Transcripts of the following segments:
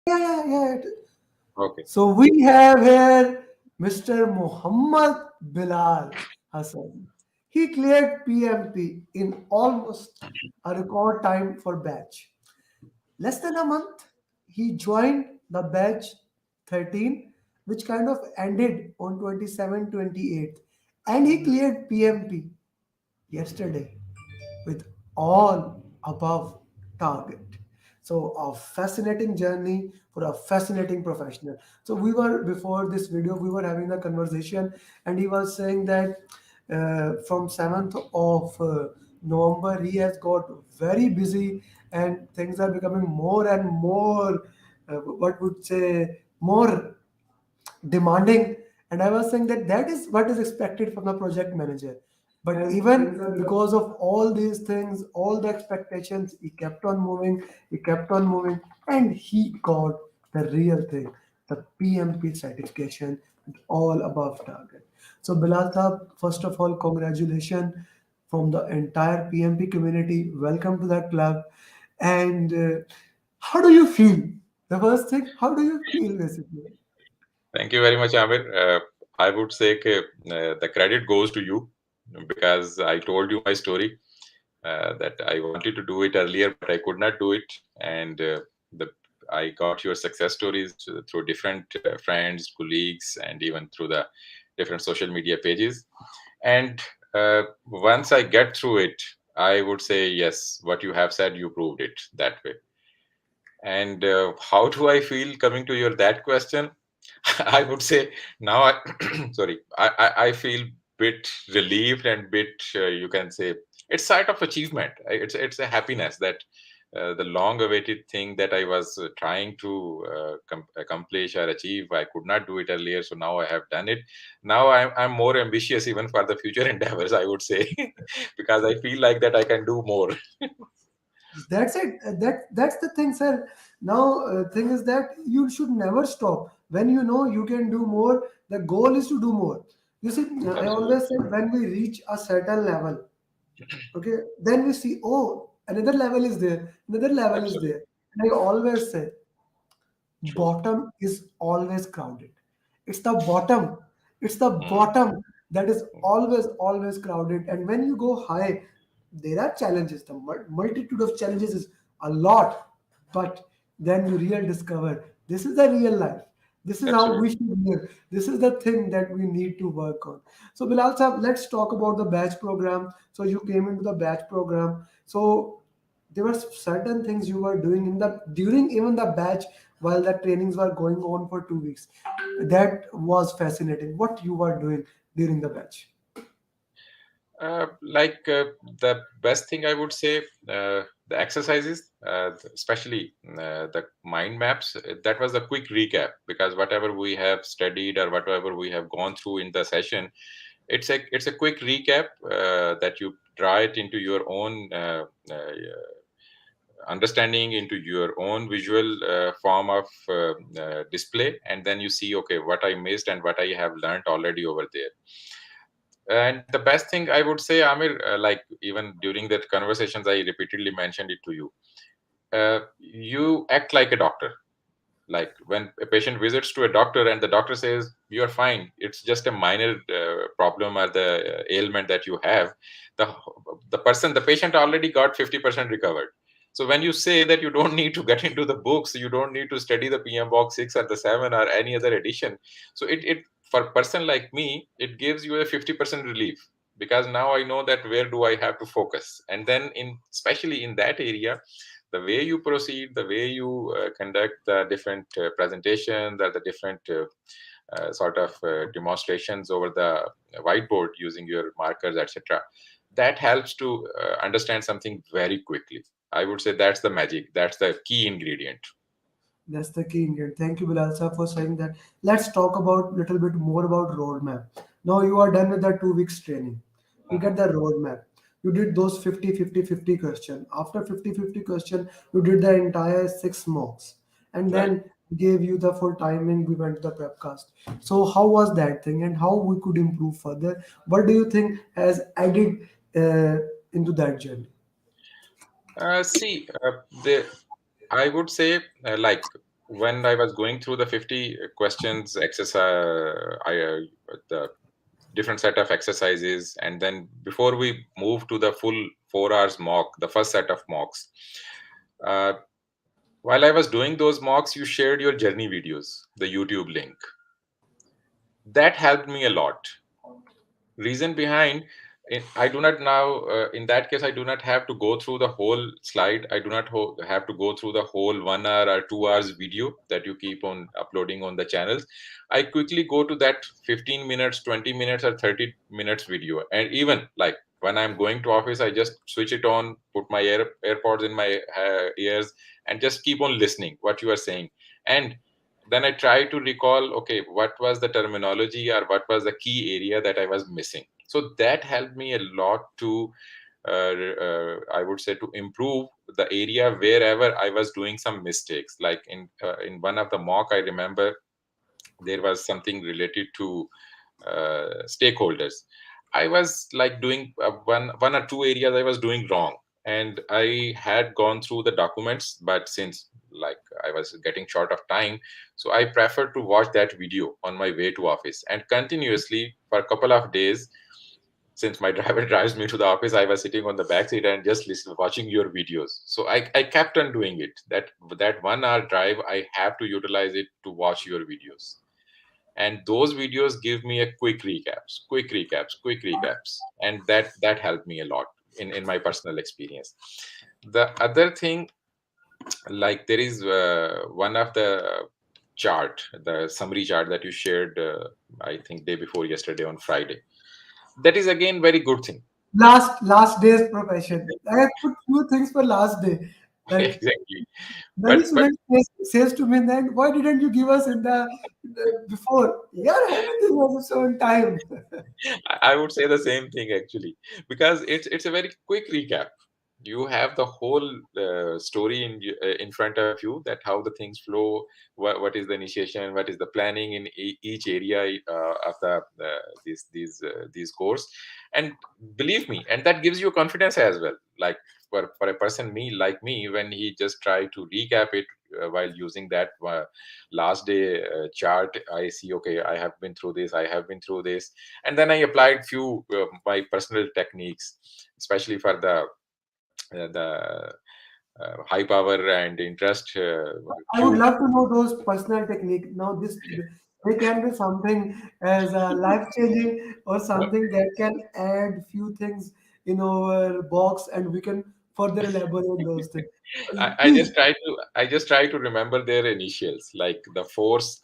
Yeah. Okay. So we have here Mr. Muhammad Bilal Hassan. He cleared PMP in almost a record time for batch. Less than a month, he joined the batch 13, which kind of ended on 27-28, and he cleared PMP yesterday with all above target. So a fascinating journey for a fascinating professional. So we were before this video, we were having a conversation, and he was saying that from 7th of November, he has got very busy, and things are becoming more and more, what would say, more demanding. And I was saying that that is what is expected from the project manager. But even because of all these things, all the expectations, he kept on moving, he kept on moving, and he got the real thing, the PMP certification, all above target. So Bilal Saab, first of all, congratulations from the entire PMP community. Welcome to the club. And how do you feel? The first thing, how do you feel basically? Thank you very much, Amir. I would say the credit goes to you because I told you my story that I wanted to do it earlier, but I could not do it. And the I got your success stories through different friends, colleagues, and even through the different social media pages. And once I get through it, I would say, yes, what you have said, you proved it that way. And how do I feel coming to your that question? I would say now, sorry, I feel bit relieved and bit, you can say, it's sort of achievement. It's a happiness that the long-awaited thing that I was trying to accomplish or achieve, I could not do it earlier. So now I have done it. Now I'm more ambitious even for the future endeavors, I would say, because I feel like that I can do more. That's it. That's the thing, sir. Now, thing is that you should never stop. When you know you can do more, the goal is to do more. You see, I Absolutely. always say when we reach a certain level, okay, then we see, oh, another level is there, another level is Absolutely. there. And I always say, True. bottom is always crowded. It's the bottom. It's the Mm, bottom that is always crowded. And when you go high, there are challenges. The multitude of challenges is a lot. But then you real discover this is the real life. This is how we absolutely. should live. This is the thing that we need to work on. So Bilal Sahab, let's talk about the batch program. So you came into the batch program. So there were certain things you were doing in the during even the batch while the trainings were going on for 2 weeks. That was fascinating. What you were doing during the batch? Like the best thing I would say, the exercises, especially the mind maps, that was a quick recap because whatever we have studied or whatever we have gone through in the session, it's a quick recap that you draw it into your own understanding, into your own visual form of display, and then you see, okay, what I missed and what I have learned already over there. And the best thing I would say, Amir, like even during that conversations, I repeatedly mentioned it to you. You act like a doctor. Like when a patient visits to a doctor and the doctor says, "You're fine. It's just a minor problem or the ailment that you have." The the patient already got 50% recovered. So when you say that you don't need to get into the books, you don't need to study the PM Box 6 or the 7 or any other edition. So it for a person like me, it gives you a 50% relief because now I know that where do I have to focus. And then in especially in that area, the way you proceed, the way you conduct the different presentations or the different sort of demonstrations over the whiteboard using your markers, etc., that helps to understand something very quickly. I would say that's the magic, that's the key ingredient. That's the key ingredient. Thank you, Bilal sir, for saying that. Let's talk about little bit more about roadmap. Now you are done with the 2 weeks training. You get Mhm. the roadmap. You did those 50-50-50 question. After 50-50 question, you did the entire 6 mocks. And Right. then gave you the full timing. We went to the prepcast. So how was that thing and how we could improve further? What do you think has added into that journey? See, the I would say like when I was going through the 50 questions exercise, the different set of exercises, and then before we move to the full 4 hours mock, the first set of mocks, uh, while I was doing those mocks, you shared your journey videos, the YouTube link. That helped me a lot. Reason behind it, I do not now, in that case I do not have to go through the whole slide. I do not have to go through the whole 1 hour or 2 hours video that you keep on uploading on the channels. I quickly go to that 15 minutes, 20 minutes, or 30 minutes video. And even like when I'm going to office, I just switch it on, put my airpods in my ears, and just keep on listening what you are saying. And then I try to recall, okay, what was the terminology or what was the key area that I was missing. So that helped me a lot to, I would say, to improve the area wherever I was doing some mistakes. Like in one of the mock, I remember there was something related to stakeholders. I was like doing one or two areas I was doing wrong, and I had gone through the documents, but since like I was getting short of time, so I preferred to watch that video on my way to office, and continuously for a couple of days. Since my driver drives me to the office, I was sitting on the back seat and just watching your videos. So I kept on doing it. That 1 hour drive, I have to utilize it to watch your videos, and those videos give me a quick recaps, and that helped me a lot in my personal experience. The other thing, like there is one of the chart, the summary chart that you shared, I think day before yesterday on Friday. That is again very good thing. Last day's profession. I have put few things for last day. Like Exactly. many But students says to me, then why didn't you give us in the before? Yeah, everything was its own time. I would say the same thing actually, because it's a very quick recap. You have the whole story in front of you, that how the things flow, what is the initiation, what is the planning in each area of these course. And believe me, and that gives you confidence as well. Like for a person me like me, when he just try to recap it while using that last day chart, I see, okay, I have been through this, I have been through this. And then I applied few my personal techniques, especially for the high power and interest I would cube. love to know those personal technique. Now this they can be something as life changing or something that can add few things in our box and we can further elaborate those things. I Please. just try to remember their initials, like the force.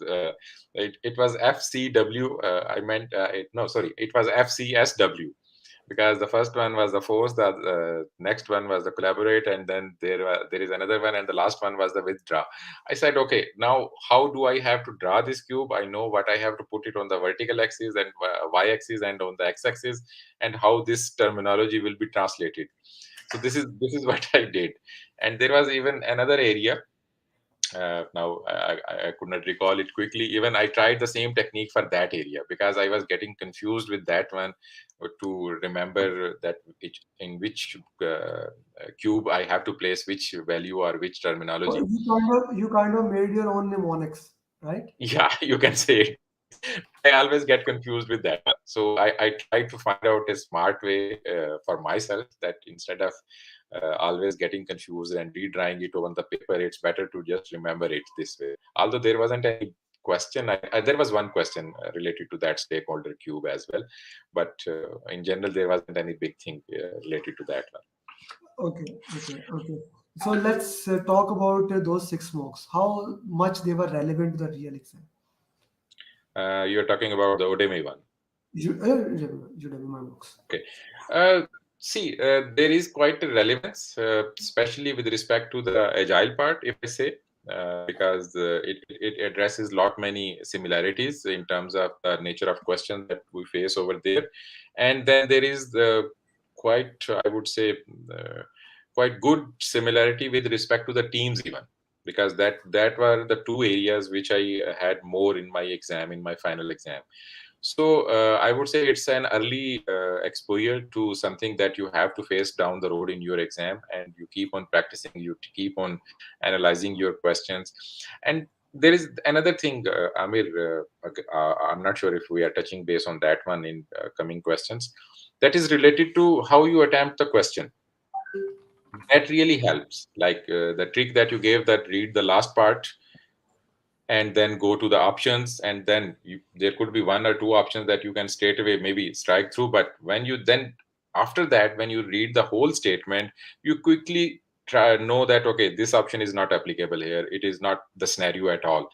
It was FCW. I meant no, sorry, it was FCSW, because the first one was the force, the next one was the collaborate, and then there is another one, and the last one was the withdraw. I said, okay, now how do I have to draw this cube? I know what I have to put it on the vertical axis and y-axis and on the x-axis, and how this terminology will be translated. So this is what I did. And there was even another area. Now I could not recall it quickly. Even I tried the same technique for that area, because I was getting confused with that one, to remember that in which cube I have to place which value or which So terminology. you kind of made your own mnemonics, right? Yeah, you can say it. Yes, but I always get confused with that one. So I try to find out a smart way for myself, that instead of always getting confused and redrawing it on the paper, it's better to just remember it this way. Although there wasn't any question, there was one question related to that stakeholder cube as well, but in general, there wasn't any big thing related to that one. Okay. So let's talk about those six mocks. How much they were relevant to the real exam. You're talking about the Odeme one. You remember my mocks. Okay. See, there is quite a relevance, especially with respect to the agile part, if I say, because it addresses lot many similarities in terms of the nature of questions that we face over there. And then there is the quite, I would say, quite good similarity with respect to the teams even, because that were the two areas which I had more in my exam, in my final exam. So I would say it's an early exposure to something that you have to face down the road in your exam, and you keep on practicing, you keep on analyzing your questions. And there is another thing, Amir. I'm not sure if we are touching base on that one in coming questions. That is related to how you attempt the question. That really helps. Like the trick that you gave, that read the last part and then go to the options, and then there could be one or two options that you can straight away maybe strike through. But when you then, after that, when you read the whole statement, you quickly try know that okay, this option is not applicable here, it is not the scenario at all.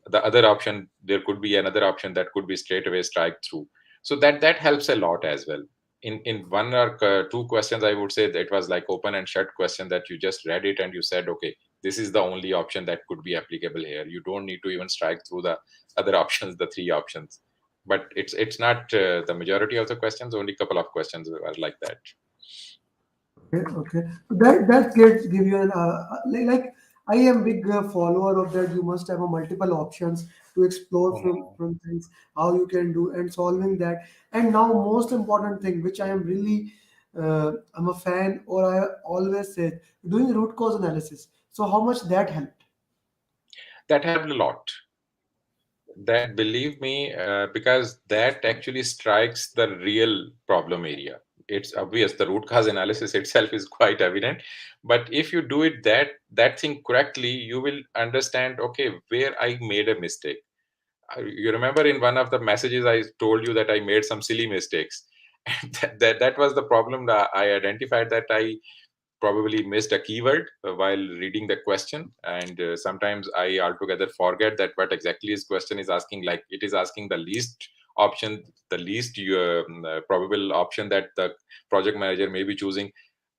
The other option, there could be another option that could be straight away strike through. So that helps a lot as well. In one or two questions, I would say that it was like open and shut question, that you just read it and you said okay, this is the only option that could be applicable here. You don't need to even strike through the other options, the three options. But it's not the majority of the questions, only couple of questions are like that. Okay, okay. So that gets give you an like I am big follower of that. You must have a multiple options to explore Mhm. from things how you can do and solving that. And now most important thing, which I am really I'm a fan or I always say doing root cause analysis. So how much that helped? That helped a lot. That, believe me, because that actually strikes the real problem area. It's obvious the root cause analysis itself is quite evident, but if you do it that thing correctly, you will understand okay, where I made a mistake. You remember in one of the messages I told you that I made some silly mistakes. And that was the problem, that I identified that I probably missed a keyword while reading the question, and sometimes I altogether forget that what exactly his question is asking. Like it is asking the least option, the least probable option that the project manager may be choosing.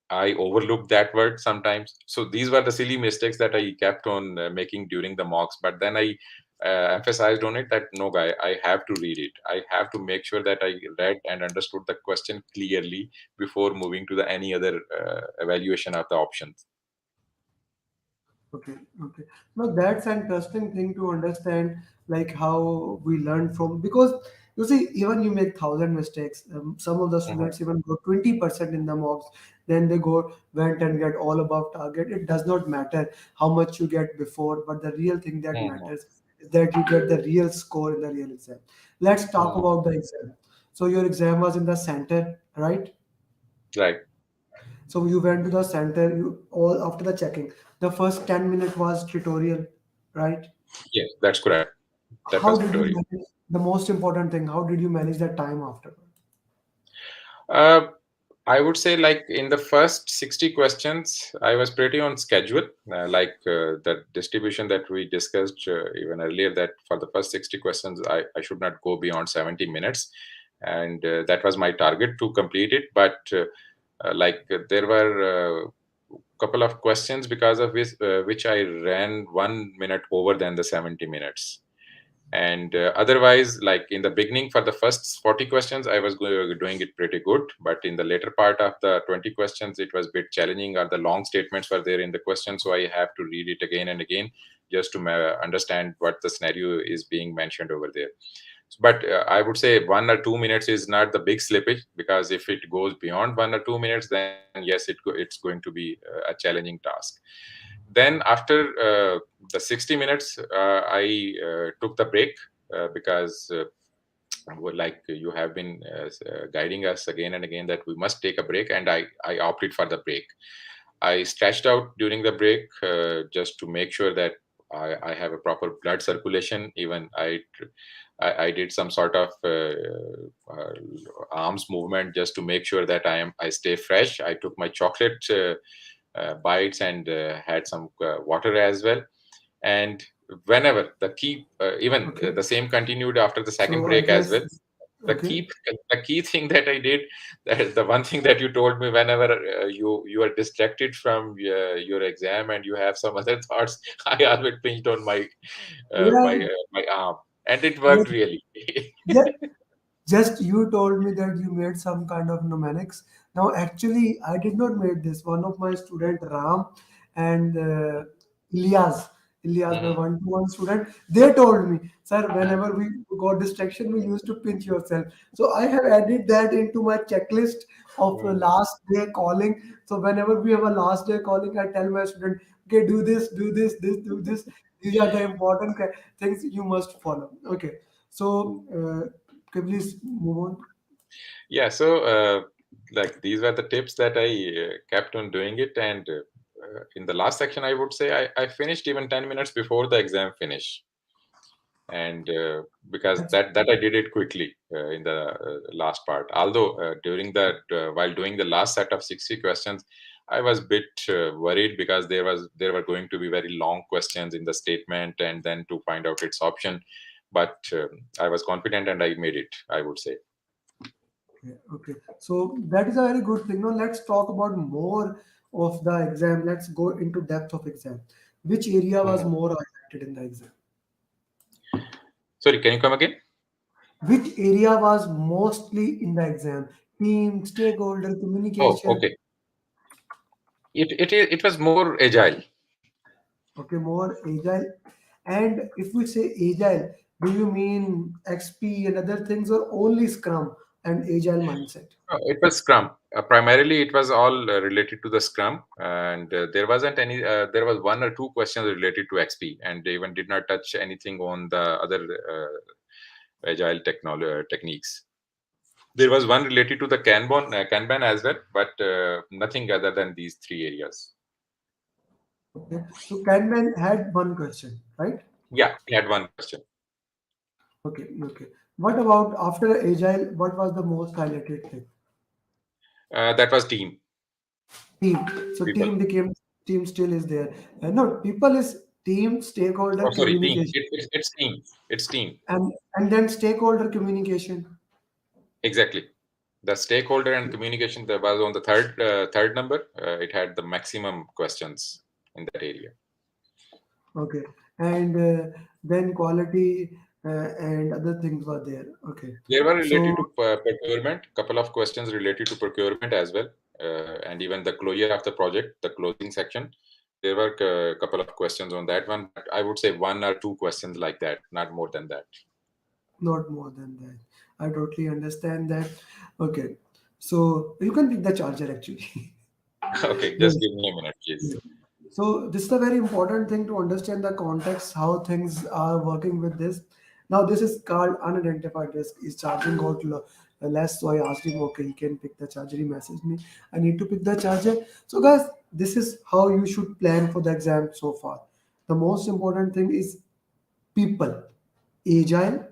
I overlooked that word sometimes. So these were the silly mistakes that I kept on making during the mocks. But then I emphasized on it that no, guy, I have to read it. I have to make sure that I read and understood the question clearly before moving to the any other evaluation of the options. Okay, okay. Now that's an interesting thing to understand, like how we learn from because you see, even you make thousand mistakes. Some of the Mhm. students even go 20% in the mocks, then they go went and get all above target. It does not matter how much you get before, but the real thing that Mhm. matters is that you get the real score in the real exam. Let's talk Mhm. about the exam. So your exam was in the center, right? Right. So you went to the center, you all after the checking. The first 10 minutes was tutorial, right? Yes, that's correct. That How was did you tutorial. manage the most important thing? How did you manage that time afterward? Uh, I would say, like in the first 60 questions, I was pretty on schedule. The distribution that we discussed even earlier, that for the first 60 questions, I should not go beyond 70 minutes. And that was my target to complete it. But there were a couple of questions because of which I ran 1 minute over than the 70 minutes. And otherwise, like in the beginning for the first 40 questions, I was doing it pretty good, but in the later part of the 20 questions, it was a bit challenging, or the long statements were there in the question, so I have to read it again and again just to understand what the scenario is being mentioned over there. But I would say 1 or 2 minutes is not the big slippage, because if it goes beyond 1 or 2 minutes, then yes, it's going to be a challenging task. Then after the 60 minutes, I took the break, because like you have been guiding us again and again that we must take a break, and I opted for the break. I stretched out during the break, just to make sure that I have a proper blood circulation. Even I did some sort of arms movement just to make sure that I stay fresh. I took my chocolate bites and had some water as well. And whenever the key, even Okay. the same continued after the second So I break as guess well. The okay. key, the key thing that I did, the one thing that you told me, whenever you are distracted from your exam and you have some other thoughts, I always pinched on Yeah, my arm, and it yeah, worked really. yeah. Just you told me that you made some kind of mnemonics. Now, actually, I did not make this. One of my student Ram and Ilyas, Ilyas, my Hmm. one-to-one student, they told me, sir, whenever we got distraction, we used to pinch yourself. So I have added that into my checklist of Hmm. last day calling. So whenever we have a last day calling, I tell my student, okay, do this, do this. These are the important things you must follow. Okay. So, can you please move on? Yeah, so like these were the tips that I kept on doing it, and in the last section, I would say I finished even 10 minutes before the exam finish, and because That's that I did it quickly in the last part. Although during that while doing the last set of 60 questions, I was a bit worried because there were going to be very long questions in the statement, and then to find out its option. But I was confident and I made it, I would say. okay. Okay. So that is a very good thing. Now let's talk about more of the exam. Let's go into depth of exam. Which area was Mhm. more highlighted in the exam? Sorry, can you come again? Which area was mostly in the exam? Team, stakeholder, Oh, communication. okay. It was more agile. Okay, more agile. And if we say agile, do you mean XP and other things or only Scrum and agile mindset? It was Scrum. Primarily, it was all related to the Scrum, and there wasn't any. There was one or two questions related to XP, and they even did not touch anything on the other agile techniques. There was one related to the Kanban as well, but nothing other than these three areas. Okay. So Kanban had one question, right? Yeah, we had one question. Okay, okay. What about after agile? What was the most highlighted thing? That was team Team. So people. team still is there. No, people is team, stakeholder Oh, sorry, team. communication, It's team. It's team. and then stakeholder communication. Exactly. The stakeholder and communication that was on the third number. It had the maximum questions in that area. Okay, and then quality and other things were there. Okay, There were related so to procurement. Couple of questions related to procurement as well, and even the closure of the project, the closing section. There were a couple of questions on that one, but I would say one or two questions like that, not more than that. not more than that. I totally understand that. Okay, so you can pick the charger actually. Okay, just Yes. give me a minute, please. So this is a very important thing to understand the context, how things are working with this. Now this is called unidentified risk. Is charging got less? So I asked him, okay, you can pick the charger. He messaged me. I need to pick the charger. So guys, this is how you should plan for the exam so far. The most important thing is people, agile,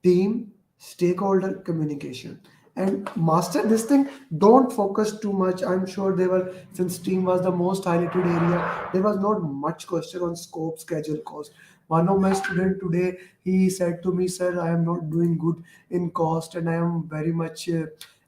team, stakeholder communication, and master this thing. Don't focus too much. I'm sure they were, since team was the most highlighted area, there was not much question on scope, schedule, cost. One of my student today, he said to me, sir, I am not doing good in cost and I am very much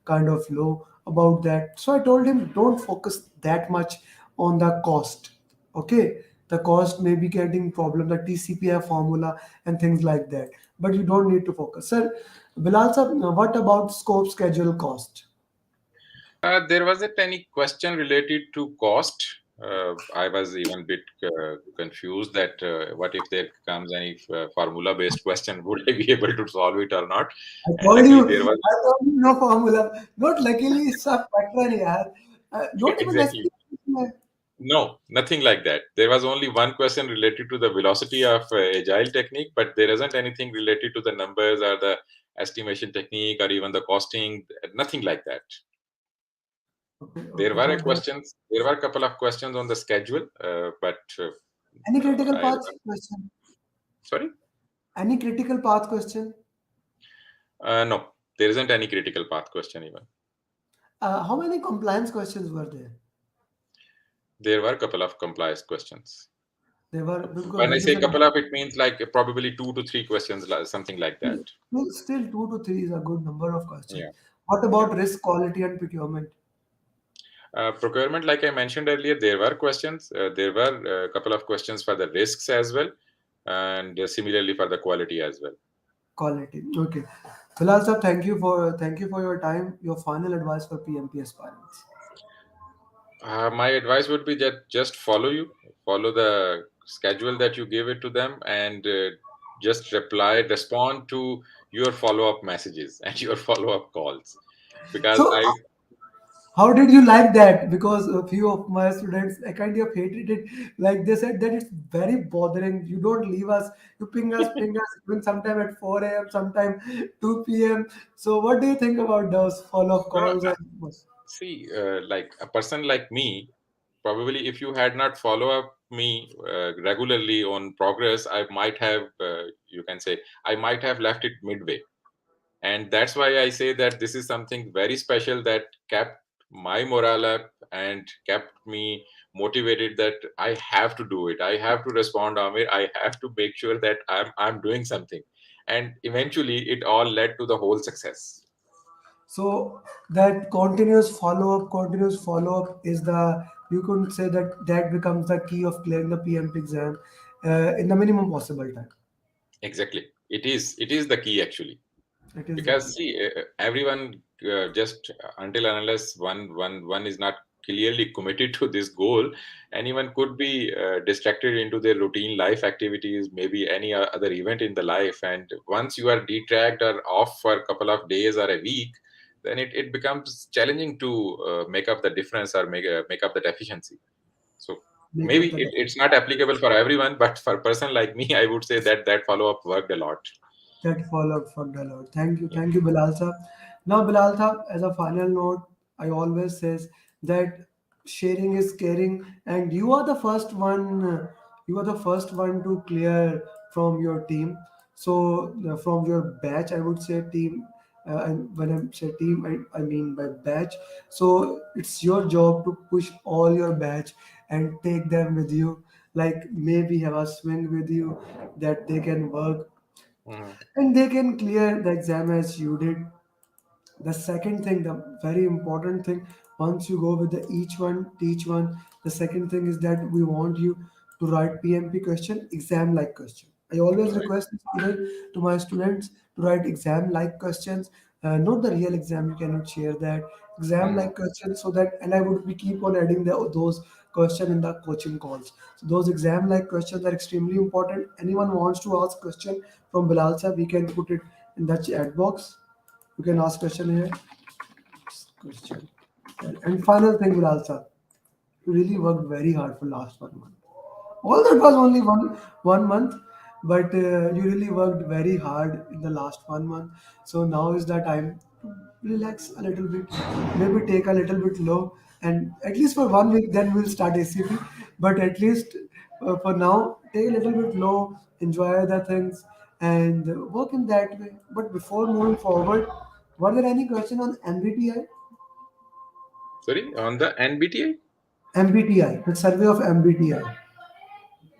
kind of low about that. So I told him, don't focus that much on the cost. Okay, the cost may be getting problem, the TCPI formula and things like that, but you don't need to focus. Sir, Bilal sir, what about scope, schedule, cost? There wasn't any question related to cost. I was even a bit confused that what if there comes any formula-based question, would I be able to solve it or not? I And told luckily, you, there was I told you no formula. Not luckily सब pattern यार. Not even exactly. SPM. No, nothing like that. There was only one question related to the velocity of agile technique, but there isn't anything related to the numbers or the estimation technique or even the costing. Nothing like that. Okay, There okay, were a got that. questions. There were a couple of questions on the schedule, but Any critical I path remember. question? Sorry, Any critical path question? no, there isn't any critical path question even. How many compliance questions were there? There were a couple of compliance questions. There were, because When I this is say a couple of, it means like probably two to three questions, something like that. still 2 to 3 is a good number of questions. Yeah, What yeah. about risk, quality, and procurement? Procurement, like I mentioned earlier, there were questions. There were a couple of questions for the risks as well, and similarly for the quality as well. Quality. Okay. Bilal sir, thank you for your time. Your final advice for PMP aspirants. My advice would be that just follow the schedule that you give it to them, and just respond to your follow up messages and your follow up calls, because So I how did you like that? Because a few of my students, I kind of hated it. Like they said that it's very bothering. You don't leave us. You ping us, even sometime at 4 a.m., sometime 2 p.m. So what do you think about those follow-up no, calls and see, like a person like me, probably if you had not follow up me regularly on progress, I might have, you can say, I might have left it midway. And that's why I say that this is something very special that kept my morale up and kept me motivated that I have to do it. I have to respond, Amir. I have to make sure that I'm doing something. And eventually, it all led to the whole success. so that continuous follow-up is the you could say that that becomes the key of clearing the PMP exam in the minimum possible time. Exactly. It is the key actually. It is the Because key. see, everyone just until and unless one is not clearly committed to this goal, anyone could be distracted into their routine life activities, maybe any other event in the life, and once you are detracked or off for a couple of days or a week, then it becomes challenging to make up the difference or make up the deficiency. So Make maybe up the it's not applicable for everyone, but for a person like me, I would say that that follow up worked a lot. that follow-up for the Lord. Yeah. Thank you, Bilal sir. Now, Bilal sir, as a final note, I always says that sharing is caring, and you are the first one. You are the first one to clear from your team. So, from your batch, I would say team. And when I say team, I mean by batch. So it's your job to push all your batch and take them with you. Like maybe have a swing with you that they can work Mhm. and they can clear the exam as you did. The second thing, the very important thing, once you go with the each one teach one, the second thing is that we want you to write PMP question, exam like question. I always Right. request even to my students to write exam like questions, not the real exam, you cannot share that, exam Mhm. like questions, so that, and I would be keep on adding those questions in the coaching calls. So those exam like questions are extremely important. Anyone wants to ask question from Bilal sir, we can put it in the chat box. You can ask question here. Question. And final thing, Bilal sir, you really worked very hard for last 1 month. Although it was only one month, but you really worked very hard in the last 1 month. So now is the time to relax a little bit, maybe take a little bit low, and at least for 1 week, then we'll start ACP. But at least for now, take a little bit low, enjoy the things, and work in that way. But before moving forward, were there any question on MBTI? Sorry, on the NBTA? MBTI, the survey of MBTI.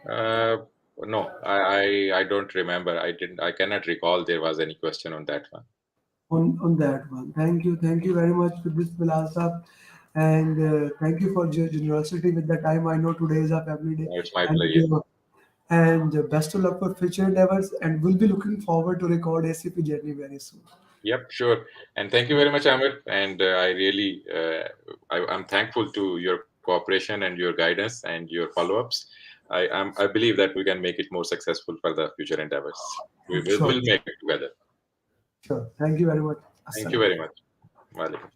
Uh, no, I don't remember. I didn't. I cannot recall there was any question on that one. On that one. Thank you very much for this, Bilal Sahab. And thank you for your generosity with the time. I know today is a family day, It's my and pleasure. best of luck for future endeavors. And we'll be looking forward to record ACP journey very soon. Yep, sure. And thank you very much, Amir. And I really, I'm thankful to your cooperation and your guidance and your follow-ups. I believe that we can make it more successful for the future endeavors. We Sure, will make it together. sure. Thank you very much. Thank you Assalam. very much. Walaikum.